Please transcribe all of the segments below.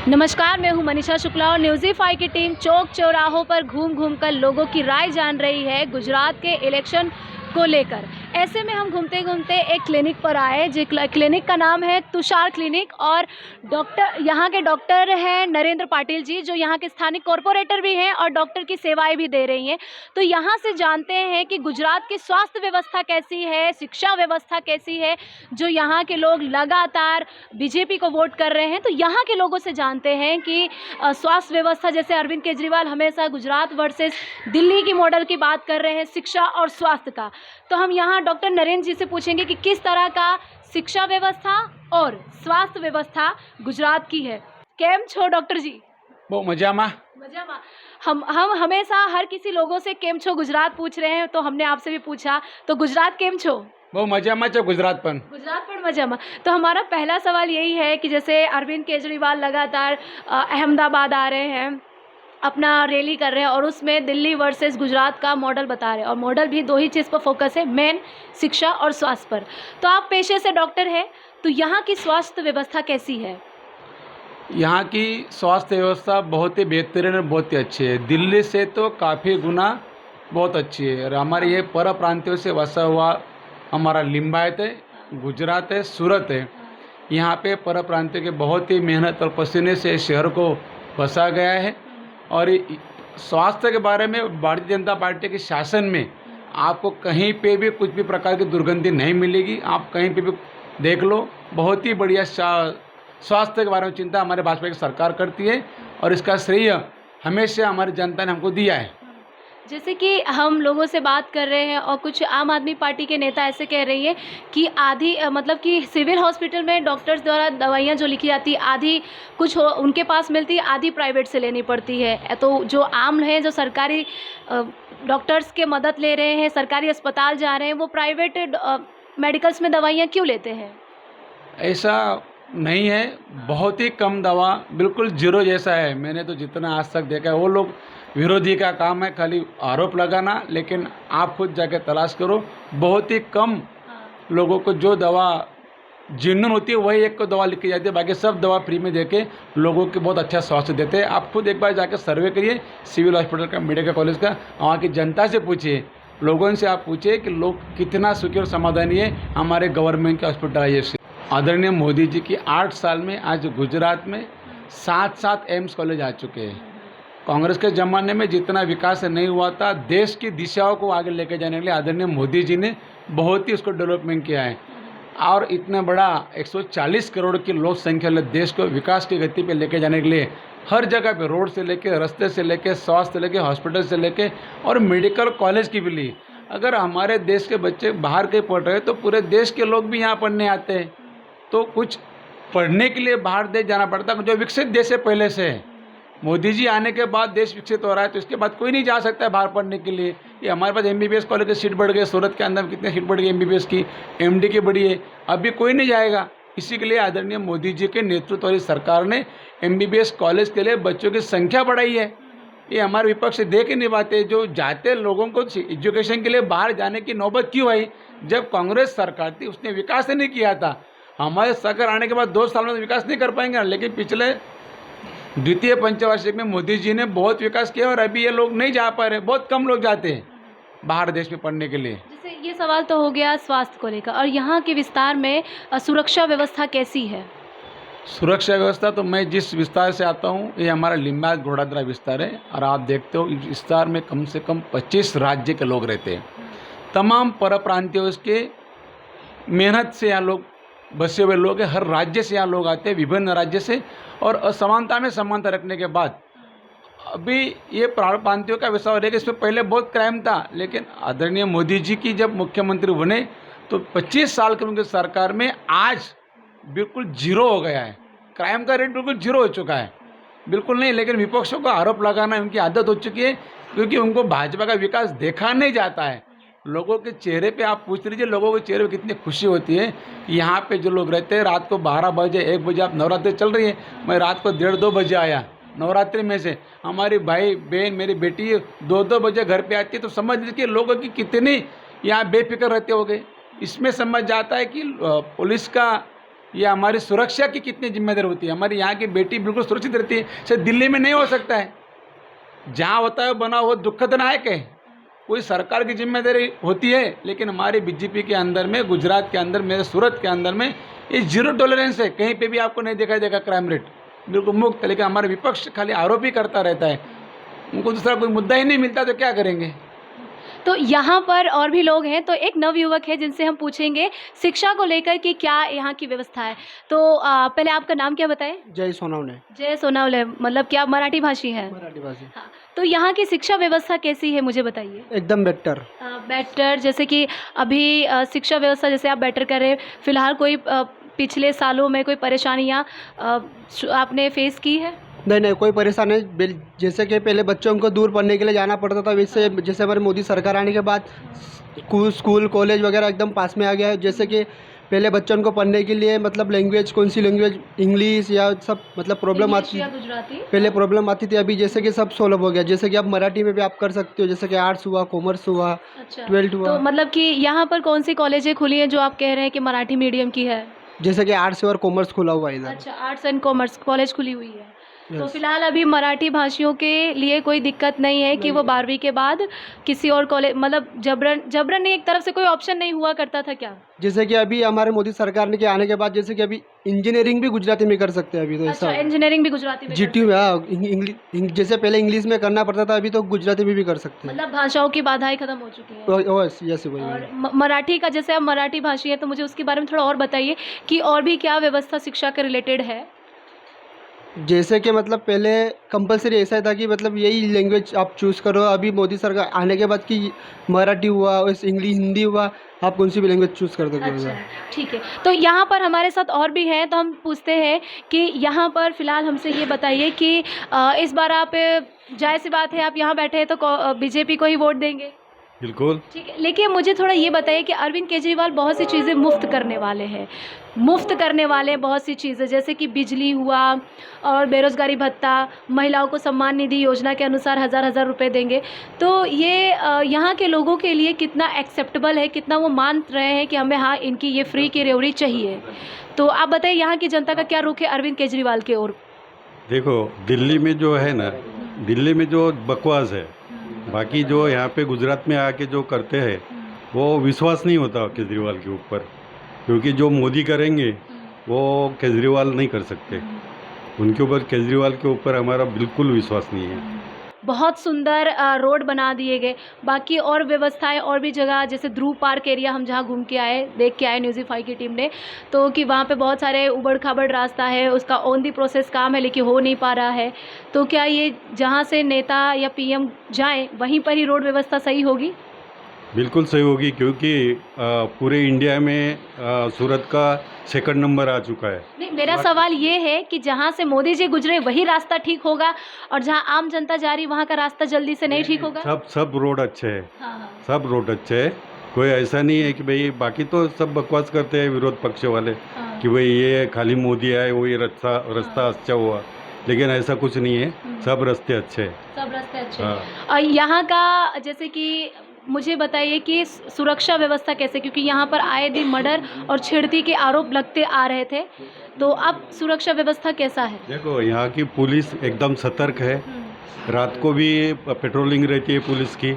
नमस्कार, मैं हूं मनीषा शुक्ला और न्यूज़ीफाई की टीम चौक चौराहों पर घूम घूम कर लोगों की राय जान रही है गुजरात के इलेक्शन को लेकर। ऐसे में हम घूमते घूमते एक क्लिनिक पर आए, जो क्लिनिक का नाम है तुषार क्लिनिक और यहाँ के डॉक्टर हैं नरेंद्र पाटिल जी, जो यहाँ के स्थानिक कॉरपोरेटर भी हैं और डॉक्टर की सेवाएं भी दे रही हैं। तो यहाँ से जानते हैं कि गुजरात की स्वास्थ्य व्यवस्था कैसी है, शिक्षा व्यवस्था कैसी है, जो यहाँ के लोग लगातार बीजेपी को वोट कर रहे हैं। तो यहाँ के लोगों से जानते हैं कि स्वास्थ्य व्यवस्था, जैसे अरविंद केजरीवाल हमेशा गुजरात वर्सेस दिल्ली की मॉडल की बात कर रहे हैं शिक्षा और स्वास्थ्य का, तो हम यहाँ डॉक्टर नरेंद्र जी से पूछेंगे कि किस तरह का शिक्षा व्यवस्था और स्वास्थ्य व्यवस्था गुजरात की है। केम छो डॉक्टर जी? वो मजामा। हम हमेशा हर किसी लोगों से केम छो गुजरात पूछ रहे हैं, तो हमने आपसे भी पूछा, तो गुजरात केम छो? वो मजामा छो गुजरात पर मजामा। तो हमारा पहला सवाल यही है कि जैसे अरविंद केजरीवाल लगातार अहमदाबाद आ रहे हैं, अपना रैली कर रहे हैं और उसमें दिल्ली वर्सेस गुजरात का मॉडल बता रहे हैं, और मॉडल भी दो ही चीज़ पर फोकस है, मेन शिक्षा और स्वास्थ्य पर। तो आप पेशे से डॉक्टर हैं, तो यहाँ की स्वास्थ्य व्यवस्था कैसी है? यहाँ की स्वास्थ्य व्यवस्था बहुत ही बेहतरीन और बहुत ही अच्छी है। दिल्ली से तो काफ़ी गुना बहुत अच्छी है। और हमारे ये पर प्रांतियों से वसा हुआ हमारा लिम्बायत है, गुजरात है, सूरत है। यहाँ पे पर प्रांतियों के बहुत ही मेहनत और पसीने से शहर को बसा गया है। और स्वास्थ्य के बारे में भारतीय जनता पार्टी के शासन में आपको कहीं पे भी कुछ भी प्रकार की दुर्गंधी नहीं मिलेगी। आप कहीं पे भी देख लो, बहुत ही बढ़िया स्वास्थ्य के बारे में चिंता हमारे भाजपा की सरकार करती है, और इसका श्रेय हमेशा हमारी जनता ने हमको दिया है। जैसे कि हम लोगों से बात कर रहे हैं और कुछ आम आदमी पार्टी के नेता ऐसे कह रही है कि आधी मतलब कि सिविल हॉस्पिटल में डॉक्टर्स द्वारा दवाइयाँ जो लिखी जाती है, आधी कुछ उनके पास मिलती है, आधी प्राइवेट से लेनी पड़ती है। तो जो आम हैं, जो सरकारी डॉक्टर्स के मदद ले रहे हैं, सरकारी अस्पताल जा रहे हैं, वो प्राइवेट मेडिकल्स में दवाइयाँ क्यों लेते हैं? ऐसा नहीं है, बहुत ही कम दवा, बिल्कुल जीरो जैसा है। मैंने तो जितना आज तक देखा है, वो लोग विरोधी का काम है खाली आरोप लगाना, लेकिन आप खुद जाके तलाश करो, बहुत ही कम लोगों को जो दवा जिन्नून होती है वही एक को दवा लिखी जाती है, बाकी सब दवा फ्री में देके लोगों के बहुत अच्छा स्वास्थ्य देते हैं। आप खुद एक बार जाके सर्वे करिए सिविल हॉस्पिटल का, मेडिकल कॉलेज का, वहाँ की जनता से पूछिए, लोगों से आप पूछिए कि लोग कितना सुखी और समाधानी है हमारे गवर्नमेंट के हॉस्पिटलाइजेशन। आदरणीय मोदी जी की 8 साल में आज गुजरात में 7 एम्स कॉलेज आ चुके हैं। कांग्रेस के ज़माने में जितना विकास नहीं हुआ था, देश की दिशाओं को आगे लेके जाने के लिए आदरणीय मोदी जी ने बहुत ही उसको डेवलपमेंट किया है। और इतना बड़ा 140 करोड़ की लोक संख्या वाले देश को विकास की गति पे लेके जाने के लिए हर जगह पे, रोड से लेके, रास्ते से लेके, स्वास्थ्य से लेके, हॉस्पिटल से लेके और मेडिकल कॉलेज की भी ली। अगर हमारे देश के बच्चे बाहर के पढ़ रहे तो पूरे देश के लोग भी यहाँ पढ़ने आते हैं। तो कुछ पढ़ने के लिए बाहर देश जाना पड़ता है, जो विकसित देश है पहले से है। मोदी जी आने के बाद देश विकसित हो रहा है, तो इसके बाद कोई नहीं जा सकता है बाहर पढ़ने के लिए। ये हमारे पास MBBS कॉलेज की सीट बढ़ गई, सूरत के अंदर कितनी सीट बढ़ गई MBBS की, MD की बढ़ी है, अभी कोई नहीं जाएगा। इसी के लिए आदरणीय मोदी जी के नेतृत्व वाली सरकार ने MBBS कॉलेज के लिए बच्चों की संख्या बढ़ाई है। ये हमारे विपक्ष देख ही नहीं पाते, जो जाते लोगों को एजुकेशन के लिए बाहर जाने की नौबत क्यों आई? जब कांग्रेस सरकार थी उसने विकास नहीं किया था। हमारे सरकार आने के बाद 2 साल में तो विकास नहीं कर पाएंगे, लेकिन पिछले द्वितीय पंचवार्षिक में मोदी जी ने बहुत विकास किया, और अभी ये लोग नहीं जा पा रहे, बहुत कम लोग जाते हैं बाहर देश में पढ़ने के लिए। जैसे ये सवाल तो हो गया स्वास्थ्य को लेकर, और यहाँ के विस्तार में सुरक्षा व्यवस्था कैसी है? सुरक्षा व्यवस्था तो मैं जिस विस्तार से आता हूँ, ये हमारा लिम्बायत घोड़ादरा विस्तार है, और आप देखते हो इस विस्तार में कम से कम 25 राज्य के लोग रहते हैं। तमाम पर प्रांतियों के मेहनत से यहाँ लोग बसे हुए लोग हैं, हर राज्य से यहाँ लोग आते हैं, विभिन्न राज्य से, और असमानता में समानता रखने के बाद अभी ये प्रांतियों का विस्तार हो रहा है। इसमें पहले बहुत क्राइम था, लेकिन आदरणीय मोदी जी की जब मुख्यमंत्री बने तो 25 साल की उनकी सरकार में आज बिल्कुल जीरो हो गया है, क्राइम का रेट बिल्कुल जीरो हो चुका है। बिल्कुल नहीं, लेकिन विपक्षों को आरोप लगाना उनकी आदत हो चुकी है, क्योंकि उनको भाजपा का विकास देखा नहीं जाता है। लोगों के चेहरे पे आप पूछ लीजिए, लोगों के चेहरे पे कितनी खुशी होती है। यहाँ पे जो लोग रहते हैं, रात को 12 बजे 1 बजे, आप नवरात्रि चल रही है, मैं रात को 1:30-2 बजे आया नवरात्रि में से, हमारी भाई बहन मेरी बेटी 2-2 बजे घर पे आती है, तो समझ लीजिए लोगों की कितनी यहाँ बेफिक्र रहते हो गए। इसमें समझ जाता है कि पुलिस का ये हमारी सुरक्षा की कितनी जिम्मेदारी होती है। हमारी यहाँ की बेटी बिल्कुल सुरक्षित रहती है, शायद दिल्ली में नहीं हो सकता है। जहाँ होता है बना वो दुखदनायक है, कोई सरकार की जिम्मेदारी होती है। लेकिन हमारे बीजेपी के अंदर में, गुजरात के अंदर में, सूरत के अंदर में ये 0 टॉलरेंस है। कहीं पे भी आपको नहीं दिखाई देगा क्राइम रेट, बिल्कुल मुक्त। लेकिन हमारा विपक्ष खाली आरोप ही करता रहता है, उनको दूसरा कोई मुद्दा ही नहीं मिलता तो क्या करेंगे। तो यहाँ पर और भी लोग हैं, तो एक नवयुवक है जिनसे हम पूछेंगे शिक्षा को लेकर कि क्या यहाँ की व्यवस्था है। तो पहले आपका नाम क्या बताएं? जय सोनावणे। जय सोनावले, मतलब क्या मराठी भाषी हैं? मराठी भाषी। हाँ, तो यहाँ की शिक्षा व्यवस्था कैसी है मुझे बताइए। एकदम बेटर। बेटर, जैसे कि अभी शिक्षा व्यवस्था जैसे आप बेटर कर रहे हैं, फिलहाल कोई पिछले सालों में कोई परेशानियाँ आपने फेस की है? नहीं, कोई परेशानी नहीं। जैसे कि पहले बच्चों को दूर पढ़ने के लिए जाना पड़ता था, वैसे जैसे हमारी मोदी सरकार आने के बाद स्कूल कॉलेज वगैरह एकदम पास में आ गया है। जैसे कि पहले बच्चों को पढ़ने के लिए मतलब लैंग्वेज, कौन सी लैंग्वेज, इंग्लिश या सब मतलब प्रॉब्लम आती थी, गुजराती पहले प्रॉब्लम आती थी। अभी जैसे कि सब सोल्व हो गया। जैसे कि अब मराठी में भी आप कर सकते हो, जैसे कि आर्ट्स हुआ, कॉमर्स हुआ, अच्छा 12th हुआ। तो मतलब कि यहाँ पर कौन सी कॉलेजें खुली हैं जो आप कह रहे हैं कि मराठी मीडियम की है? जैसे कि आर्ट्स और कॉमर्स खुला हुआ है इधर। अच्छा, आर्ट्स एंड कॉमर्स कॉलेज खुली हुई है। तो Yes. फिलहाल अभी मराठी भाषियों के लिए कोई दिक्कत नहीं है कि वो 12वीं के बाद किसी और कॉलेज, मतलब जबरन नहीं, एक तरफ से कोई ऑप्शन नहीं हुआ करता था क्या? जैसे कि अभी हमारे मोदी सरकार ने के आने के बाद जैसे कि अभी इंजीनियरिंग भी गुजराती में कर सकते हैं अभी तो। अच्छा, ऐसा इंजीनियरिंग भी गुजराती में कर जीटी में इंग्लिश, जैसे पहले इंग्लिश में करना पड़ता था, अभी तो गुजराती में भी कर सकते हैं। मतलब भाषाओं की बाधाएं खत्म हो चुकी हैं। यस वही। और मराठी का, जैसे आप मराठी भाषी है तो मुझे उसके बारे में थोड़ा और बताइए कि और भी क्या व्यवस्था शिक्षा के रिलेटेड है? जैसे कि मतलब पहले कंपलसरी ऐसा था कि मतलब यही लैंग्वेज आप चूज़ करो। अभी मोदी सरकार आने के बाद कि मराठी हुआ, इंग्लिश, हिंदी हुआ, आप कौन सी भी लैंग्वेज चूज़ कर सकते हो। अच्छा, ठीक है। तो यहाँ पर हमारे साथ और भी हैं, तो हम पूछते हैं कि यहाँ पर फ़िलहाल हमसे ये बताइए कि इस बार आप, जाहिर सी बात है आप यहाँ बैठे हैं तो बीजेपी को ही वोट देंगे? बिल्कुल। ठीक है, लेकिन मुझे थोड़ा ये बताइए कि अरविंद केजरीवाल बहुत सी चीज़ें मुफ्त करने वाले हैं, बहुत सी चीज़ें, जैसे कि बिजली हुआ और बेरोज़गारी भत्ता, महिलाओं को सम्मान निधि योजना के अनुसार हज़ार रुपए देंगे। तो ये यहाँ के लोगों के लिए कितना एक्सेप्टेबल है, कितना वो मान रहे हैं कि हमें हाँ इनकी ये फ्री की रेवड़ी चाहिए? तो आप बताइए यहाँ की जनता का क्या रुख है अरविंद केजरीवाल की ओर? देखो, दिल्ली में जो है ना, दिल्ली में जो बकवास है, बाकी जो यहाँ पे गुजरात में आके जो करते हैं वो विश्वास नहीं होता केजरीवाल के ऊपर, क्योंकि जो मोदी करेंगे वो केजरीवाल नहीं कर सकते। उनके ऊपर, केजरीवाल के ऊपर हमारा बिल्कुल विश्वास नहीं है। बहुत सुंदर रोड बना दिए गए, बाकी और व्यवस्थाएं और भी जगह, जैसे ध्रुव पार्क एरिया हम जहाँ घूम के आए, देख के आए न्यूज़ीफाई की टीम ने, तो कि वहाँ पे बहुत सारे उबड़ खाबड़ रास्ता है, उसका ऑन दी प्रोसेस काम है लेकिन हो नहीं पा रहा है। तो क्या ये जहाँ से नेता या पीएम जाएं वहीं पर ही रोड व्यवस्था सही होगी? बिल्कुल सही होगी, क्योंकि पूरे इंडिया में सूरत का 2nd नंबर आ चुका है। नहीं, मेरा सवाल ये है कि जहाँ से मोदी जी गुजरे वही रास्ता ठीक होगा और जहाँ आम जनता जा रही वहाँ का रास्ता जल्दी से नहीं ठीक होगा? सब रोड अच्छे हैं। हाँ। सब रोड अच्छे हैं, कोई ऐसा नहीं है कि भाई, बाकी तो सब बकवास करते हैं विरोध पक्ष वाले कि भाई ये खाली मोदी आए वही रास्ता अच्छा हुआ, लेकिन ऐसा कुछ नहीं है। सब रास्ते अच्छे हैं। सब रास्ते अच्छे हैं। और यहाँ का, जैसे कि मुझे बताइए कि सुरक्षा व्यवस्था कैसे, क्योंकि यहाँ पर आए दिन मर्डर और छेड़ती के आरोप लगते आ रहे थे, तो अब सुरक्षा व्यवस्था कैसा है? देखो, यहाँ की पुलिस एकदम सतर्क है, रात को भी पेट्रोलिंग रहती है पुलिस की,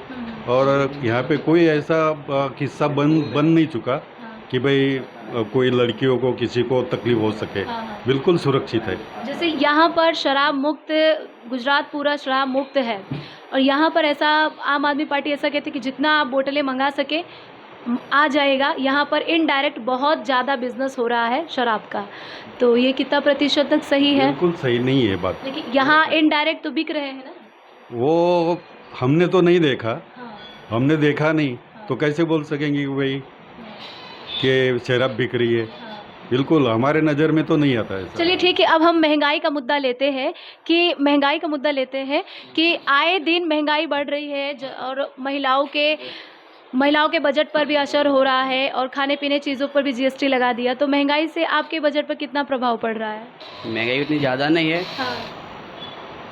और यहाँ पे कोई ऐसा किस्सा बन नहीं चुका कि भाई कोई लड़कियों को, किसी को तकलीफ हो सके। बिल्कुल सुरक्षित है। जैसे यहाँ पर शराब मुक्त, गुजरात पूरा शराब मुक्त है, और यहाँ पर ऐसा आम आदमी पार्टी ऐसा कहती है कि जितना आप बोतलें मंगा सके आ जाएगा। यहाँ पर इनडायरेक्ट बहुत ज़्यादा बिजनेस हो रहा है शराब का, तो ये कितना प्रतिशत तक सही है? बिल्कुल सही नहीं है बात। लेकिन यहाँ इनडायरेक्ट तो बिक रहे हैं ना? वो हमने तो नहीं देखा। हाँ। हमने देखा नहीं तो कैसे बोल सकेंगे कि भाई कि शराब बिक रही है। बिल्कुल हमारे नज़र में तो नहीं आता है। चलिए ठीक है, अब हम महंगाई का मुद्दा लेते हैं कि आए दिन महंगाई बढ़ रही है और महिलाओं के बजट पर भी असर हो रहा है, और खाने पीने चीज़ों पर भी जीएसटी लगा दिया। तो महंगाई से आपके बजट पर कितना प्रभाव पड़ रहा है? महंगाई उतनी ज़्यादा नहीं है। हाँ।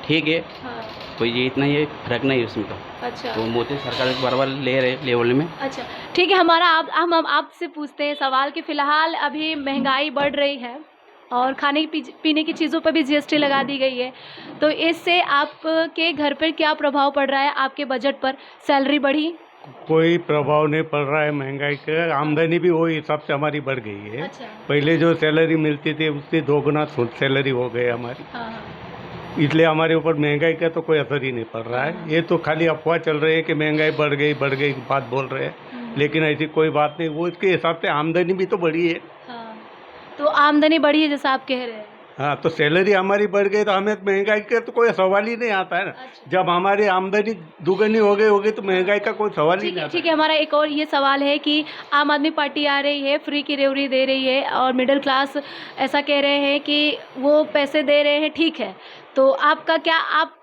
ठीक है। हाँ। कोई ये इतना ये फर्क नहीं है उसमें तो। अच्छा तो मोदी सरकार बराबर ले रहे लेवल में। अच्छा ठीक है, हमारा आप हम आपसे पूछते हैं सवाल कि फ़िलहाल अभी महंगाई बढ़ रही है और खाने पीने की चीज़ों पर भी जीएसटी लगा दी गई है, तो इससे आपके घर पर क्या प्रभाव पड़ रहा है, आपके बजट पर? सैलरी बढ़ी? कोई प्रभाव नहीं पड़ रहा है महंगाई का। आमदनी भी वही हिसाब से हमारी बढ़ गई है। अच्छा पहले जो सैलरी मिलती थी उससे 2 गुना सैलरी हो गई हमारी, हाँ हाँ इसलिए हमारे ऊपर महंगाई का तो कोई असर ही नहीं पड़ रहा है। ये तो खाली अफवाह चल रही है कि महंगाई बढ़ गई बात बोल रहे हैं, लेकिन ऐसी कोई बात नहीं। वो इसके हिसाब से आमदनी भी तो बढ़ी है। हाँ। तो आमदनी बढ़ी है जैसा आप कह रहे हैं। हाँ, तो सैलरी हमारी बढ़ गई तो हमें महंगाई का तो कोई सवाल ही नहीं आता है ना। अच्छा। जब हमारी आमदनी दुगनी हो गई होगी तो महंगाई का कोई सवाल ही नहीं आता। ठीक है, हमारा एक और ये सवाल है कि आम आदमी पार्टी आ रही है, फ्री की रेवड़ी दे रही है और मिडिल क्लास ऐसा कह रहे हैं कि वो पैसे दे रहे हैं, ठीक है, तो आपका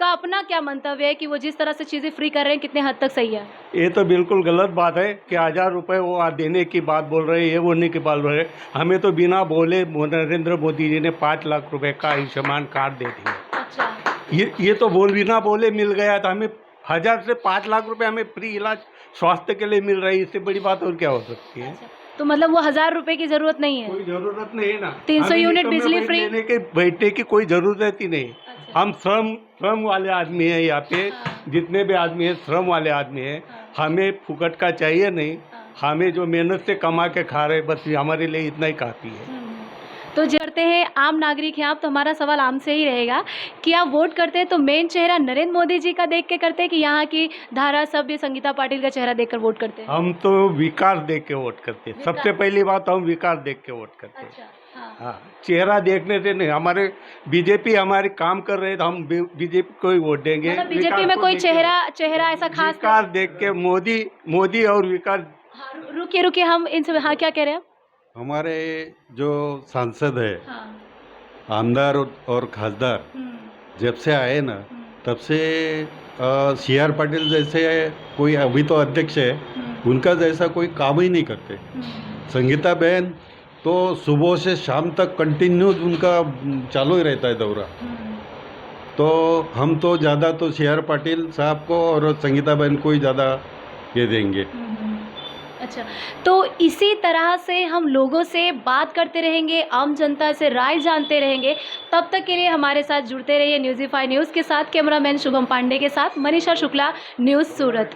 अपना क्या मंतव्य है कि वो जिस तरह से चीज़ें फ्री कर रहे हैं कितने हद तक सही है? ये तो बिल्कुल गलत बात है कि 1000 रुपये वो देने की बात बोल रहे हैं, वो नहीं की बात बोल रहे हैं। हमें तो बिना बोले नरेंद्र मोदी जी ने 5 लाख रुपए का आयुष्मान कार्ड दे दिया। अच्छा ये तो बिना बोले मिल गया था हमें। 1000 से 5 लाख रुपए हमें फ्री इलाज स्वास्थ्य के लिए मिल रही है, इससे बड़ी बात और क्या हो सकती है? अच्छा, तो मतलब वो 1000 रुपए की ज़रूरत नहीं है? कोई ज़रूरत नहीं है ना। 300 हमें यूनिट इस समय बिजली कोई फ्री? लेने के बैठने की कोई ज़रूरत ही नहीं। अच्छा। हम श्रम वाले आदमी हैं यहाँ पे। हाँ। जितने भी आदमी हैं श्रम वाले आदमी हैं। हाँ। हमें फुकट का चाहिए नहीं। हाँ। हमें जो मेहनत से कमा के खा रहे बस हमारे लिए इतना ही काफ़ी है। तो जरते हैं आम नागरिक हैं आप, तो हमारा सवाल आम से ही रहेगा कि आप वोट करते हैं तो मेन चेहरा नरेंद्र मोदी जी का देख के करते हैं कि यहाँ की धारासभ्य संगीता पाटिल का चेहरा देखकर वोट करते हैं? हम तो विकास देख के वोट करते हैं। सबसे पहली बात हम विकास देख के वोट करते हैं। अच्छा हाँ। हाँ, चेहरा देखने से नहीं। हमारे बीजेपी हमारे काम कर रहे हैं तो हम बीजेपी को ही वोट देंगे। मतलब बीजेपी विकास में को कोई देख के- चेहरा ऐसा खास? विकास देख के मोदी और विकास। हाँ, रुकिए हम इनसे, हाँ क्या कह रहे हैं आप? हमारे जो सांसद है, हाँ। आमदार और खासदार जब से आए ना तब से CR पाटिल जैसे कोई अभी तो अध्यक्ष है, उनका जैसा कोई काम ही नहीं करते। संगीता बहन तो सुबह से शाम तक कंटिन्यूज उनका चालू ही रहता है दौरा। तो हम तो ज़्यादा तो CR पाटिल साहब को और संगीता बहन को ही ज़्यादा ये देंगे। अच्छा, तो इसी तरह से हम लोगों से बात करते रहेंगे, आम जनता से राय जानते रहेंगे। तब तक के लिए हमारे साथ जुड़ते रहिए न्यूज़ीफाई न्यूज़ के साथ। कैमरामैन शुभम पांडे के साथ मनीषा शुक्ला, न्यूज़ सूरत।